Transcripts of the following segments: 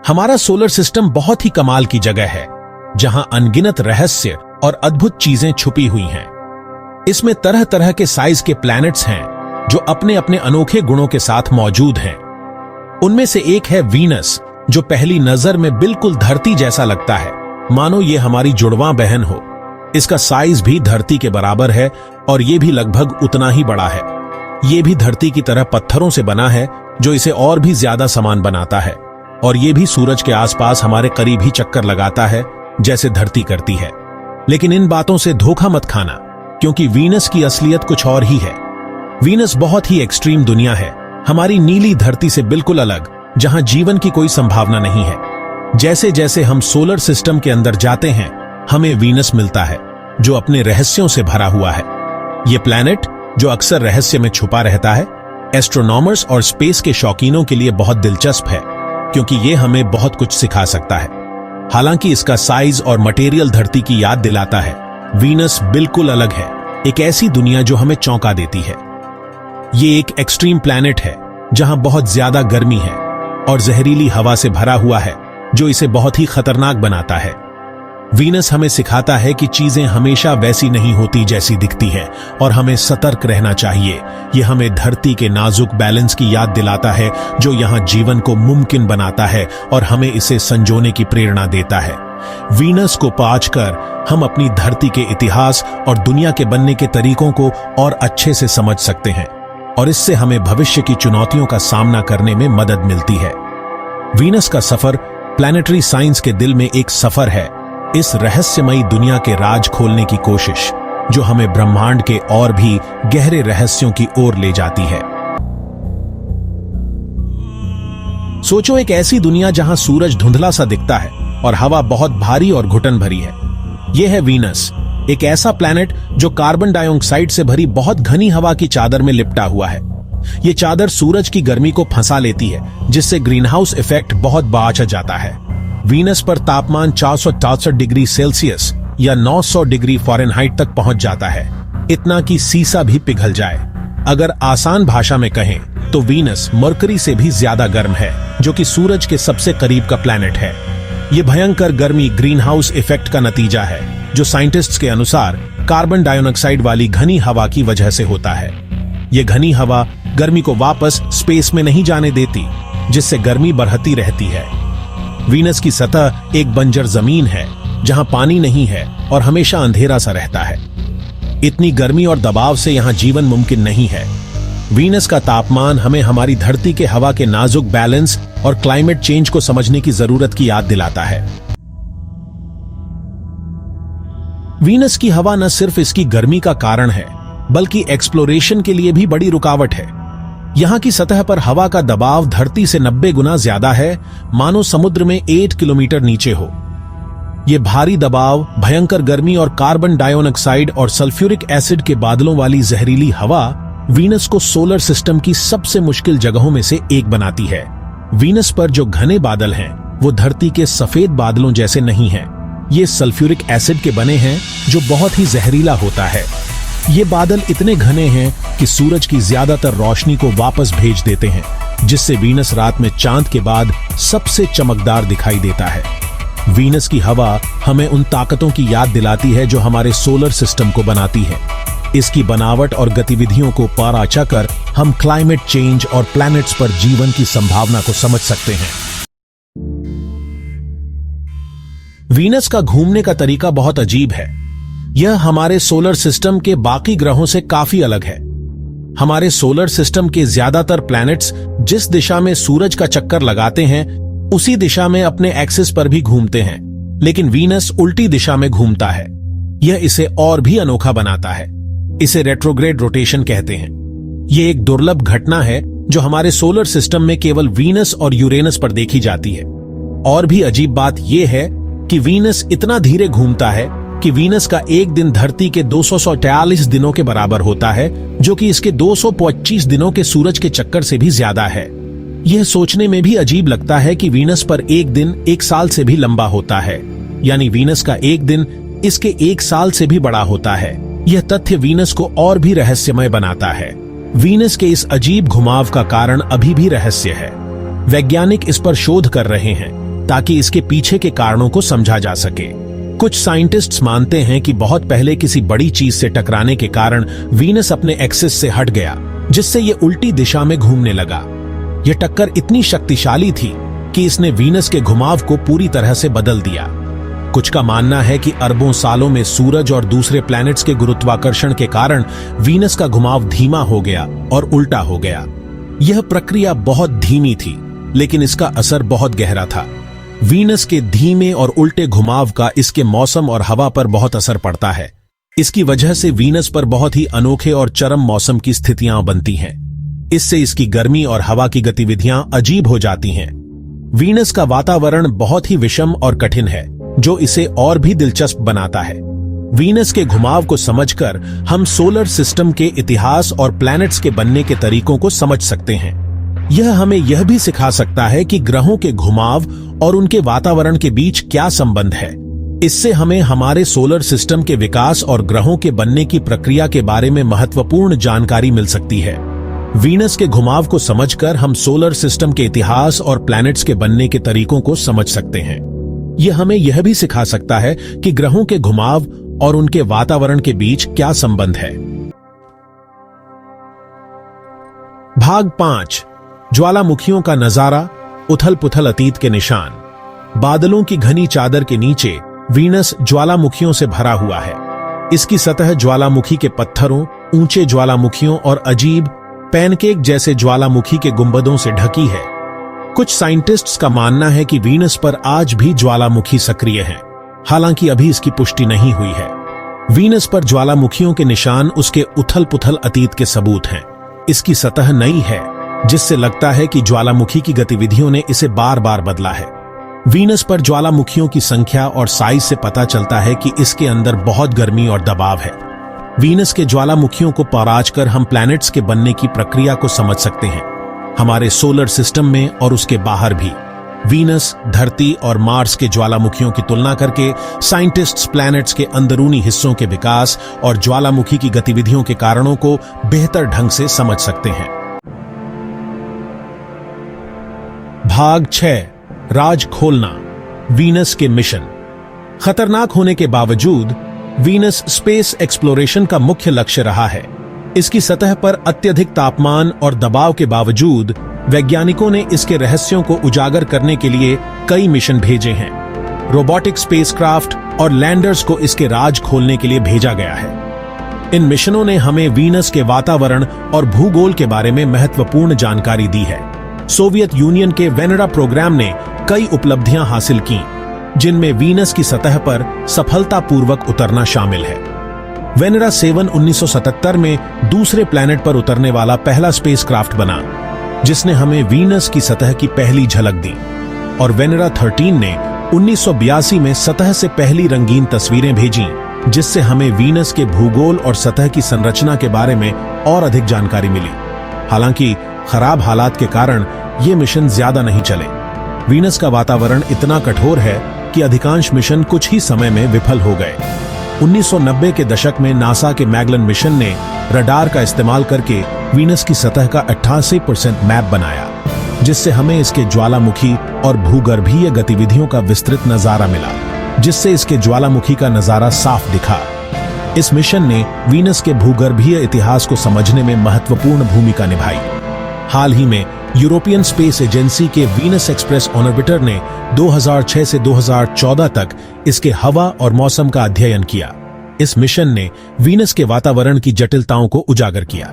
हमारा solar system बहुत ही कमाल की जगह है, जहां अनगिनत रहस्य और अद्भुत चीजें छुपी हुई हैं। इसमें तरह तरह के साइज के प्लैनेट्स हैं, जो अपने अपने अनोखे गुणों के साथ मौजूद हैं। उनमें से एक है वीनस, जो पहली नजर में बिल्कुल धरती जैसा लगता है, मानो ये हमारी जुड़वां बहन हो। इसका साइज भी धरती के बराबर है और ये भी लगभग उतना ही बड़ा है। ये भी धरती की तरह पत्थरों से बना है, जो इसे और भी ज्यादा समान बनाता है, और ये भी सूरज के आसपास हमारे करीब ही चक्कर लगाता है, जैसे धरती करती है। लेकिन इन बातों से धोखा मत खाना, क्योंकि वीनस की असलियत कुछ और ही है। वीनस बहुत ही एक्सट्रीम दुनिया है, हमारी नीली धरती से बिल्कुल अलग, जहां जीवन की कोई संभावना नहीं है। जैसे जैसे हम सोलर सिस्टम के अंदर जाते हैं, हमें वीनस मिलता है, जो अपने रहस्यों से भरा हुआ है। ये प्लैनेट, जो अक्सर रहस्य में छुपा रहता है, एस्ट्रोनॉमर्स और स्पेस के शौकीनों के लिए बहुत दिलचस्प है, क्योंकि ये हमें बहुत कुछ सिखा सकता है। हालांकि इसका साइज और मटेरियल धरती की याद दिलाता है, वीनस बिल्कुल अलग है, एक ऐसी दुनिया जो हमें चौंका देती है। ये एक एक्सट्रीम प्लैनेट है, जहां बहुत ज्यादा गर्मी है और जहरीली हवा से भरा हुआ है, जो इसे बहुत ही खतरनाक बनाता है। वीनस हमें सिखाता है कि चीजें हमेशा वैसी नहीं होती जैसी दिखती है, और हमें सतर्क रहना चाहिए। यह हमें धरती के नाजुक बैलेंस की याद दिलाता है, जो यहां जीवन को मुमकिन बनाता है और हमें इसे संजोने की प्रेरणा देता है। वीनस को पाकर हम अपनी धरती के इतिहास और दुनिया के बनने के तरीकों को और अच्छे से समझ सकते हैं, और इससे हमें भविष्य की चुनौतियों का सामना करने में मदद मिलती है। वीनस का सफर प्लैनेटरी साइंस के दिल में एक सफर है, इस रहस्यमयी दुनिया के राज खोलने की कोशिश, जो हमें ब्रह्मांड के और भी गहरे रहस्यों की ओर ले जाती है। सोचो, एक ऐसी दुनिया जहां सूरज धुंधला सा दिखता है और हवा बहुत भारी और घुटन भरी है। यह है वीनस, एक ऐसा प्लैनेट जो कार्बन डाइऑक्साइड से भरी बहुत घनी हवा की चादर में लिपटा हुआ है। यह चादर सूरज की गर्मी को फंसा लेती है, जिससे ग्रीन हाउस इफेक्ट बहुत बढ़ जाता है। वीनस पर तापमान 463 डिग्री सेल्सियस या 900 डिग्री फ़ारेनहाइट तक पहुंच जाता है, इतना कि सीसा भी पिघल जाए। अगर आसान भाषा में कहें तो वीनस मरकरी से भी ज्यादा गर्म है, जो कि सूरज के सबसे करीब का प्लैनेट है। यह भयंकर गर्मी ग्रीन हाउस इफेक्ट का नतीजा है, जो साइंटिस्ट्स के अनुसार कार्बन डाइऑक्साइड वाली घनी हवा की वजह से होता है। यह घनी हवा गर्मी को वापस स्पेस में नहीं जाने देती, जिससे गर्मी बढ़ती रहती है। वीनस की सतह एक बंजर जमीन है, जहां पानी नहीं है और हमेशा अंधेरा सा रहता है। इतनी गर्मी और दबाव से यहां जीवन मुमकिन नहीं है। वीनस का तापमान हमें हमारी धरती के हवा के नाजुक बैलेंस और क्लाइमेट चेंज को समझने की जरूरत की याद दिलाता है। वीनस की हवा न सिर्फ इसकी गर्मी का कारण है, बल्कि एक्सप्लोरेशन के लिए भी बड़ी रुकावट है। यहां की सतह पर हवा का दबाव धरती से 90 गुना ज्यादा है, मानो समुद्र में 8 किलोमीटर नीचे हो। यह भारी दबाव, भयंकर गर्मी और कार्बन डाइऑक्साइड और सल्फ्यूरिक एसिड के बादलों वाली जहरीली हवा वीनस को सोलर सिस्टम की सबसे मुश्किल जगहों में से एक बनाती है। वीनस पर जो घने बादल हैं, वो धरती के सफेद बादलों जैसे नहीं हैं। ये सल्फ्यूरिक एसिड के बने हैं, जो बहुत ही जहरीला होता है। ये बादल इतने घने हैं कि सूरज की ज्यादातर रोशनी को वापस भेज देते हैं, जिससे वीनस रात में चांद के बाद सबसे चमकदार दिखाई देता है। वीनस की हवा हमें उन ताकतों की याद दिलाती है जो हमारे सोलर सिस्टम को बनाती है। इसकी बनावट और गतिविधियों को पराचा कर हम क्लाइमेट चेंज और प्लैनेट्स पर जीवन की संभावना को समझ सकते हैं। वीनस का घूमने का तरीका बहुत अजीब है। यह हमारे सोलर सिस्टम के बाकी ग्रहों से काफी अलग है। हमारे सोलर सिस्टम के ज्यादातर प्लैनेट्स जिस दिशा में सूरज का चक्कर लगाते हैं, उसी दिशा में अपने एक्सिस पर भी घूमते हैं, लेकिन वीनस उल्टी दिशा में घूमता है। यह इसे और भी अनोखा बनाता है। इसे रेट्रोग्रेड रोटेशन कहते हैं। यह एक दुर्लभ घटना है जो हमारे सोलर सिस्टम में केवल वीनस और यूरेनस पर देखी जाती है। और भी अजीब बात यह है कि वीनस इतना धीरे घूमता है कि वीनस का एक दिन धरती के 243 दिनों के बराबर होता है, जो कि इसके 225 दिनों के सूरज के चक्कर से भी ज्यादा है। यह सोचने में भी अजीब लगता है कि वीनस पर एक दिन एक साल से भी लंबा होता है, यानी वीनस का एक दिन इसके एक साल से भी बड़ा होता है। यह तथ्य वीनस को और भी रहस्यमय बनाता है। वीनस के इस अजीब घुमाव का कारण अभी भी रहस्य है। वैज्ञानिक इस पर शोध कर रहे हैं। ताकि इसके पीछे के कारणों को समझा जा सके। कुछ साइंटिस्ट्स मानते हैं कि बहुत पहले किसी बड़ी चीज से टकराने के कारण वीनस अपने एक्सिस से हट गया, जिससे ये उल्टी दिशा में घूमने लगा। यह टक्कर इतनी शक्तिशाली थी कि इसने वीनस के घुमाव को पूरी तरह से बदल दिया। कुछ का मानना है कि अरबों सालों में सूरज और दूसरे प्लैनेट्स के गुरुत्वाकर्षण के कारण वीनस का घुमाव धीमा हो गया और उल्टा हो गया। यह प्रक्रिया बहुत धीमी थी, लेकिन इसका असर बहुत गहरा था। वीनस के धीमे और उल्टे घुमाव का इसके मौसम और हवा पर बहुत असर पड़ता है। इसकी वजह से वीनस पर बहुत ही अनोखे और चरम मौसम की स्थितियां बनती हैं। इससे इसकी गर्मी और हवा की गतिविधियां अजीब हो जाती हैं। वीनस का वातावरण बहुत ही विषम और कठिन है, जो इसे और भी दिलचस्प बनाता है। वीनस के घुमाव को समझकर हम सोलर सिस्टम के इतिहास और प्लैनेट्स के बनने के तरीकों को समझ सकते हैं। यह हमें यह भी सिखा सकता है कि ग्रहों के घुमाव और उनके वातावरण के बीच क्या संबंध है। इससे हमें हमारे सोलर सिस्टम के विकास और ग्रहों के बनने की प्रक्रिया के बारे में महत्वपूर्ण जानकारी मिल सकती है। वीनस के घुमाव को समझकर हम सोलर सिस्टम के इतिहास और प्लैनेट्स के बनने के तरीकों को समझ सकते हैं। यह हमें यह भी सिखा सकता है कि ग्रहों के घुमाव और उनके वातावरण के बीच क्या संबंध है। भाग 5, ज्वालामुखियों का नजारा, उथल पुथल अतीत के निशान। बादलों की घनी चादर के नीचे वीनस ज्वालामुखियों से भरा हुआ है। इसकी सतह ज्वालामुखी के पत्थरों, ऊंचे ज्वालामुखियों और अजीब पैनकेक जैसे ज्वालामुखी के गुंबदों से ढकी है। कुछ साइंटिस्ट्स का मानना है कि वीनस पर आज भी ज्वालामुखी सक्रिय हैं, हालांकि अभी इसकी पुष्टि नहीं हुई है। वीनस पर ज्वालामुखियों के निशान उसके उथल पुथल अतीत के सबूत हैं। इसकी सतह नई है, जिससे लगता है कि ज्वालामुखी की गतिविधियों ने इसे बार बार बदला है। वीनस पर ज्वालामुखियों की संख्या और साइज से पता चलता है कि इसके अंदर बहुत गर्मी और दबाव है। वीनस के ज्वालामुखियों को पराज कर हम प्लैनेट्स के बनने की प्रक्रिया को समझ सकते हैं, हमारे सोलर सिस्टम में और उसके बाहर भी। वीनस, धरती और मार्स के ज्वालामुखियों की तुलना करके साइंटिस्ट्स प्लैनेट्स के अंदरूनी हिस्सों के विकास और ज्वालामुखी की गतिविधियों के कारणों को बेहतर ढंग से समझ सकते हैं। भाग 6, राज खोलना, वीनस के मिशन। खतरनाक होने के बावजूद वीनस स्पेस एक्सप्लोरेशन का मुख्य लक्ष्य रहा है। इसकी सतह पर अत्यधिक तापमान और दबाव के बावजूद वैज्ञानिकों ने इसके रहस्यों को उजागर करने के लिए कई मिशन भेजे हैं। रोबोटिक स्पेसक्राफ्ट और लैंडर्स को इसके राज खोलने के लिए भेजा गया है। इन मिशनों ने हमें वीनस के वातावरण और भूगोल के बारे में महत्वपूर्ण जानकारी दी है। सोवियत यूनियन के वेनेरा प्रोग्राम ने कई उपलब्धियां हासिल की, जिनमें वीनस की सतह पर सफलतापूर्वक उतरना शामिल है। वेनेरा 7 1977 में दूसरे प्लैनेट पर उतरने वाला पहला स्पेसक्राफ्ट बना, जिसने हमें वीनस की सतह की पहली झलक दी। और वेनेरा 13 ने 1982 में सतह से पहली रंगीन तस्वीरें भेजीं, जिससे हमें वीनस के भूगोल और सतह की संरचना के बारे में और अधिक जानकारी मिली। हालांकि खराब हालात के कारण ये मिशन ज्यादा नहीं चले। वीनस का वातावरण इतना कठोर है कि अधिकांश मिशन कुछ ही समय में विफल हो गए। 1990 के दशक में नासा के मैगलन मिशन ने रडार का इस्तेमाल करके वीनस की सतह का 88% मैप बनाया, जिससे हमें इसके ज्वालामुखी और भूगर्भीय गतिविधियों का विस्तृत नजारा मिला, जिससे इसके ज्वालामुखी का नजारा साफ दिखा। इस मिशन ने वीनस के भूगर्भीय इतिहास को समझने में महत्वपूर्ण भूमिका निभाई। हाल ही में यूरोपियन स्पेस एजेंसी के वीनस एक्सप्रेस ऑर्बिटर ने 2006 से 2014 तक इसके हवा और मौसम का अध्ययन किया। इस मिशन ने वीनस के वातावरण की जटिलताओं को उजागर किया।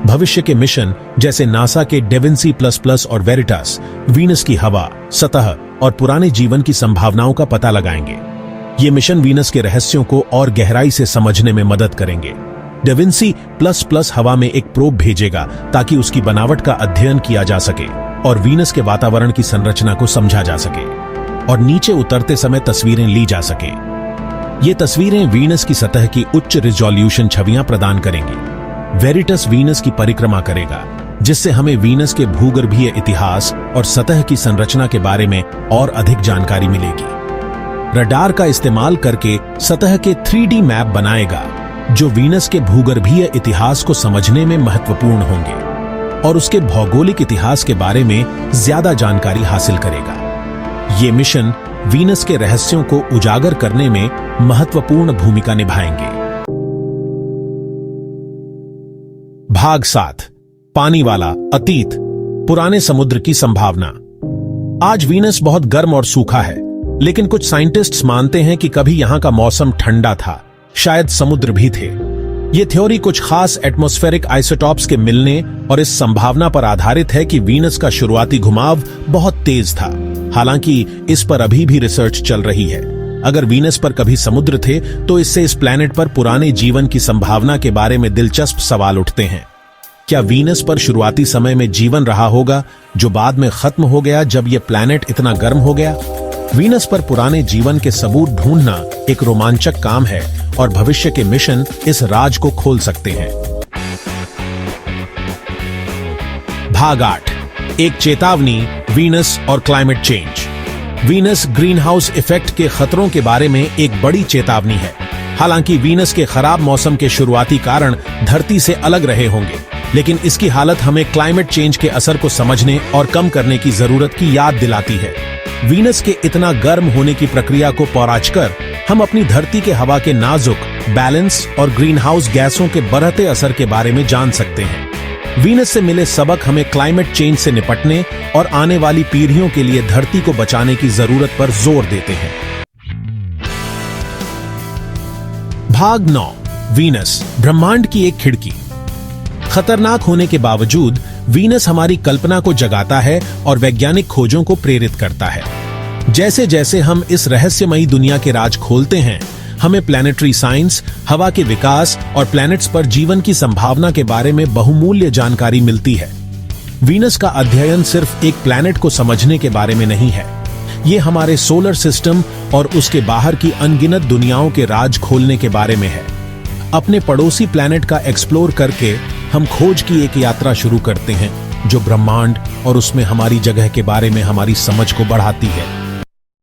भविष्य के मिशन जैसे नासा के डेविंसी प्लस और वेरिटास वीनस की हवा, सतह और पुराने जीवन की संभावनाओं का पता लगाएंगे। ये मिशन वीनस के रहस्यों को और गहराई से समझने में मदद करेंगे। डेविंसी प्लस हवा में एक प्रोब भेजेगा ताकि उसकी बनावट का अध्ययन किया जा सके और वीनस के वातावरण की संरचना को समझा जा सके और नीचे उतरते समय तस्वीरें ली जा सके। ये तस्वीरें वीनस की सतह की उच्च रिजोल्यूशन छवियां प्रदान करेंगी। वेरिटस वीनस की परिक्रमा करेगा, जिससे हमें वीनस के भूगर्भीय इतिहास और सतह की संरचना के बारे में और अधिक जानकारी मिलेगी। रडार का इस्तेमाल करके सतह के 3D मैप बनाएगा, जो वीनस के भूगर्भीय इतिहास को समझने में महत्वपूर्ण होंगे और उसके भौगोलिक इतिहास के बारे में ज्यादा जानकारी हासिल करेगा। ये मिशन वीनस के रहस्यों को उजागर करने में महत्वपूर्ण भूमिका निभाएंगे। भाग 7, पानी वाला अतीत, पुराने समुद्र की संभावना। आज वीनस बहुत गर्म और सूखा है, लेकिन कुछ साइंटिस्ट्स मानते हैं कि कभी यहां का मौसम ठंडा था, शायद समुद्र भी थे। ये थ्योरी कुछ खास एटमॉस्फेरिक आइसोटॉप्स के मिलने और इस संभावना पर आधारित है कि वीनस का शुरुआती घुमाव बहुत तेज था। हालांकि इस पर अभी भी रिसर्च चल रही है। अगर वीनस पर कभी समुद्र थे तो इससे इस प्लैनेट पर पुराने जीवन की संभावना के बारे में दिलचस्प सवाल उठते हैं। क्या वीनस पर शुरुआती समय में जीवन रहा होगा जो बाद में खत्म हो गया जब यह प्लैनेट इतना गर्म हो गया? वीनस पर पुराने जीवन के सबूत ढूंढना एक रोमांचक काम है और भविष्य के मिशन इस राज को खोल सकते हैं। भाग 8, एक चेतावनी, वीनस और climate change. Venus green house effect के खतरों के बारे में एक बड़ी चेतावनी है। हालांकि वीनस के खराब मौसम के शुरुआती कारण धरती से अलग रहे होंगे, लेकिन इसकी हालत हमें क्लाइमेट चेंज के असर को समझने और कम करने की जरूरत की याद दिलाती है। वीनस के इतना गर्म होने की प्रक्रिया को पौराचकर हम अपनी धरती के हवा के नाजुक, बैलेंस और ग्रीन हाउस गैसों के बढ़ते असर के बारे में जान सकते हैं। वीनस से मिले सबक हमें क्लाइमेट चेंज से निपटने और आने वाली पीढ़ियों के लिए धरती को बचाने की जरूरत पर जोर देते हैं। भाग 9, वीनस, ब्रह्मांड की एक खिड़की। खतरनाक होने के बावजूद वीनस हमारी कल्पना को जगाता है और वैज्ञानिक खोजों को प्रेरित करता है। जैसे जैसे हम इस रहस्यमयी दुनिया के राज खोलते हैं, हमें प्लैनेटरी साइंस, हवा के विकास और प्लैनेट्स पर जीवन की संभावना के बारे में बहुमूल्य जानकारी मिलती है। वीनस का अध्ययन सिर्फ एक प्लैनेट को समझने के बारे में नहीं है, ये हमारे सोलर सिस्टम और उसके बाहर की अनगिनत दुनियाओं के राज खोलने के बारे में है। अपने पड़ोसी प्लैनेट का एक्सप्लोर करके हम खोज की एक यात्रा शुरू करते हैं जो ब्रह्मांड और उसमें हमारी जगह के बारे में हमारी समझ को बढ़ाती है।